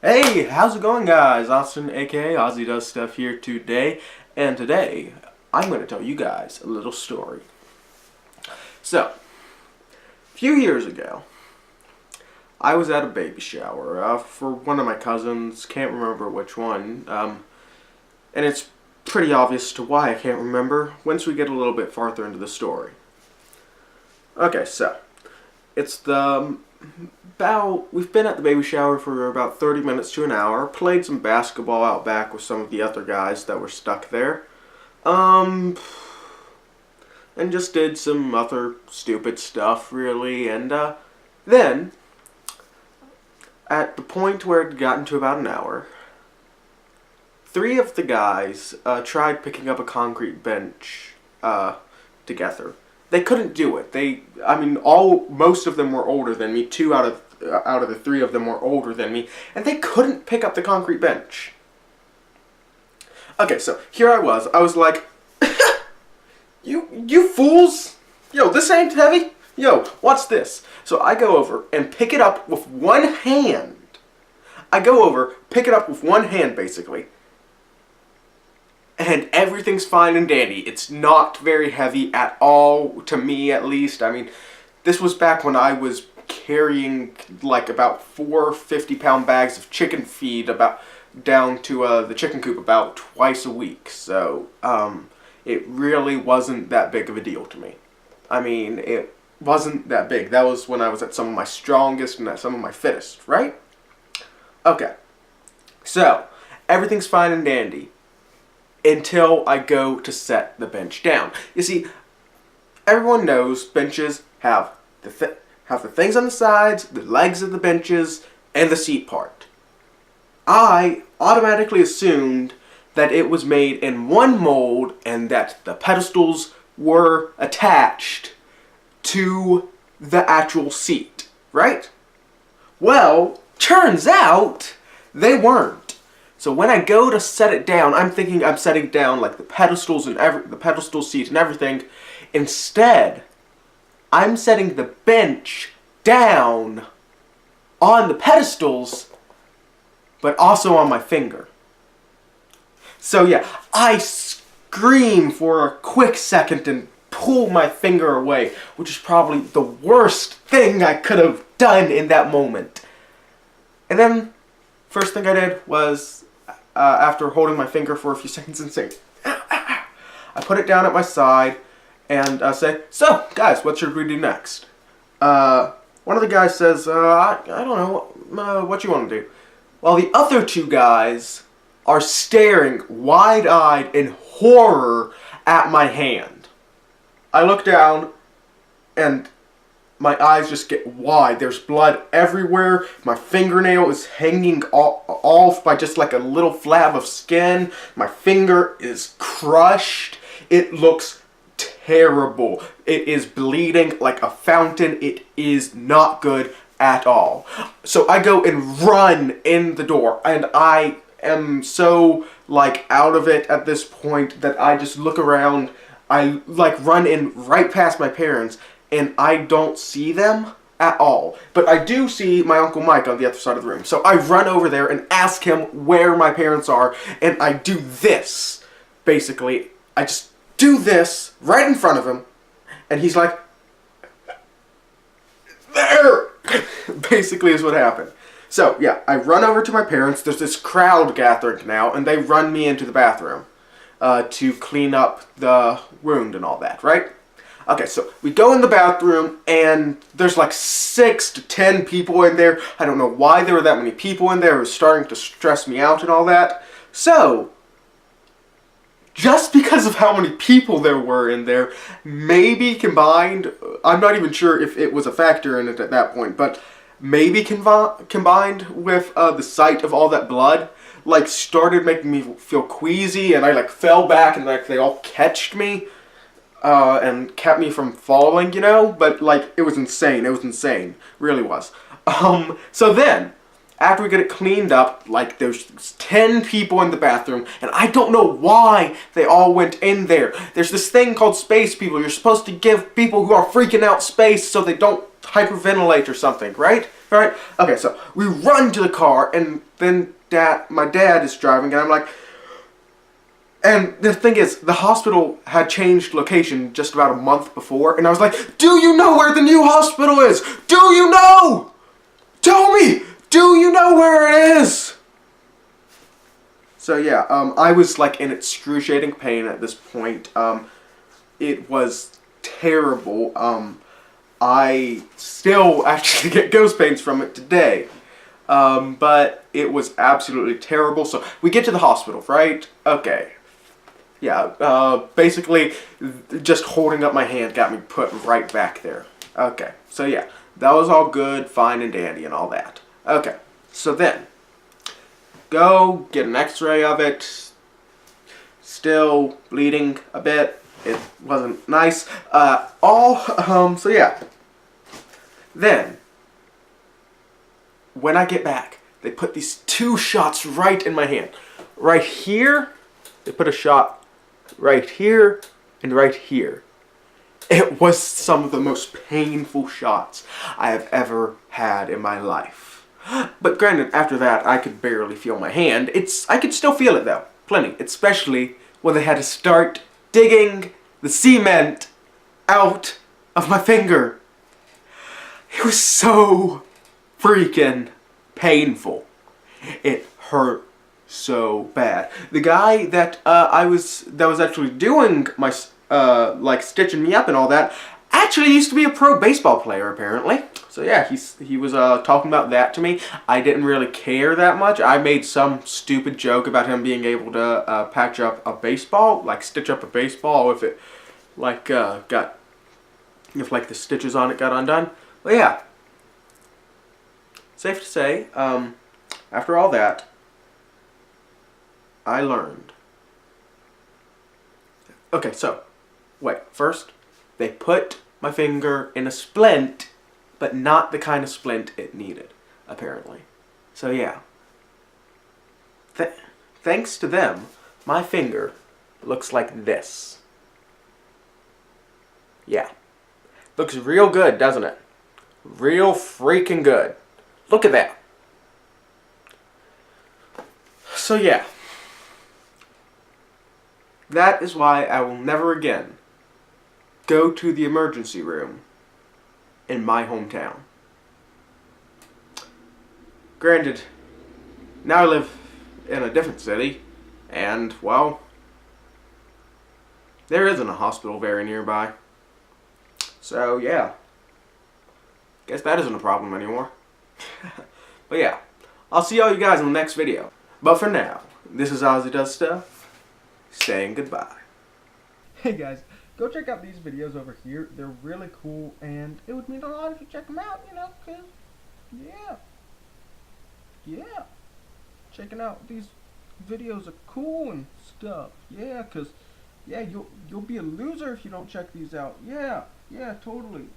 Hey, how's it going, guys? Austin, aka Auzzie Does Stuff here today, and today I'm going to tell you guys a little story. So, a few years ago, I was at a baby shower for one of my cousins, can't remember which one, and it's pretty obvious to why I can't remember once we get a little bit farther into the story. Okay, so, we've been at the baby shower for about 30 minutes to an hour, played some basketball out back with some of the other guys that were stuck there, and just did some other stupid stuff, really, and, then, at the point where it had gotten to about an hour, three of the guys, tried picking up a concrete bench, together. They couldn't do it. Most of them were older than me. Two out of the three of them were older than me, and they couldn't pick up the concrete bench. Okay, so here I was like, you fools! Yo, this ain't heavy. Yo, what's this? So I go over and pick it up with one hand. Basically. And everything's fine and dandy. It's not very heavy at all, to me at least. I mean, this was back when I was carrying like about 4 50-pound bags of chicken feed down to the chicken coop about twice a week. So, it really wasn't that big of a deal to me. I mean, it wasn't that big. That was when I was at some of my strongest and at some of my fittest, right? Okay. So, everything's fine and dandy until I go to set the bench down. You see, everyone knows benches have the things on the sides, the legs of the benches, and the seat part. I automatically assumed that it was made in one mold and that the pedestals were attached to the actual seat, right? Well, turns out they weren't. So when I go to set it down, I'm thinking I'm setting down like the pedestals and the pedestal seat and everything. Instead, I'm setting the bench down on the pedestals, but also on my finger. So yeah, I scream for a quick second and pull my finger away, which is probably the worst thing I could have done in that moment. And then, first thing I did was, after holding my finger for a few seconds and saying, I put it down at my side and say, so, guys, what should we do next? One of the guys says, I don't know, what you want to do? While the other two guys are staring wide-eyed in horror at my hand. I look down and my eyes just get wide. There's blood everywhere. My fingernail is hanging off by just like a little flab of skin. My finger is crushed. It looks terrible. It is bleeding like a fountain. It is not good at all. So I go and run in the door, and I am so like out of it at this point that I just look around. I like run in right past my parents, and I don't see them at all. But I do see my Uncle Mike on the other side of the room. So I run over there and ask him where my parents are, and I do this. Basically, I just do this right in front of him, and he's like, there! Basically is what happened. So, yeah, I run over to my parents. There's this crowd gathering now, and they run me into the bathroom to clean up the wound and all that, right? Okay, so we go in the bathroom, and there's like 6 to 10 people in there. I don't know why there were that many people in there. It was starting to stress me out and all that. So, just because of how many people there were in there, maybe combined, I'm not even sure if it was a factor in it at that point, but maybe combined with the sight of all that blood, like started making me feel queasy, and I like fell back, and like they all catched me. And kept me from falling, you know? But, like, it was insane. It was insane. Really was. So then, after we get it cleaned up, like, there's 10 people in the bathroom, and I don't know why they all went in there. There's this thing called space people. You're supposed to give people who are freaking out space so they don't hyperventilate or something, right? Alright, okay, so we run to the car, and then my dad is driving, and I'm like, and the thing is, the hospital had changed location just about a month before, and I was like, do you know where the new hospital is? Do you know? Tell me! Do you know where it is? So yeah, I was like in excruciating pain at this point. It was terrible. I still actually get ghost pains from it today. But it was absolutely terrible. So we get to the hospital, right? Okay. Yeah, basically just holding up my hand got me put right back there. Okay, so yeah, that was all good, fine and dandy and all that. Okay, so then, go get an x-ray of it. Still bleeding a bit. It wasn't nice. So yeah. Then, when I get back, they put these 2 shots right in my hand. Right here, they put a shot right here and right here. It was some of the most painful shots I have ever had in my life. But granted, after that, I could barely feel my hand. I could still feel it though, plenty. Especially when they had to start digging the cement out of my finger. It was so freaking painful. It hurt so bad. The guy that was actually doing my like stitching me up and all that actually used to be a pro baseball player apparently. So yeah, he was talking about that to me. I didn't really care that much. I made some stupid joke about him being able to patch up a baseball, like stitch up a baseball if it like if like the stitches on it got undone. But yeah, safe to say, after all that, I learned. Okay, so, wait, first, they put my finger in a splint, but not the kind of splint it needed, apparently. So yeah, thanks to them, my finger looks like this. Yeah, looks real good, doesn't it? Real freaking good. Look at that. So yeah. That is why I will never again go to the emergency room in my hometown. Granted, now I live in a different city, and, well, there isn't a hospital very nearby. So, yeah. Guess that isn't a problem anymore. But yeah, I'll see all you guys in the next video. But for now, this is Auzzie Does Stuff, saying goodbye. Hey guys, go check out these videos over here. They're really cool, and it would mean a lot if you check them out, you know, because, yeah, checking out these videos are cool and stuff. Yeah, because, yeah, you'll be a loser if you don't check these out. Yeah, totally.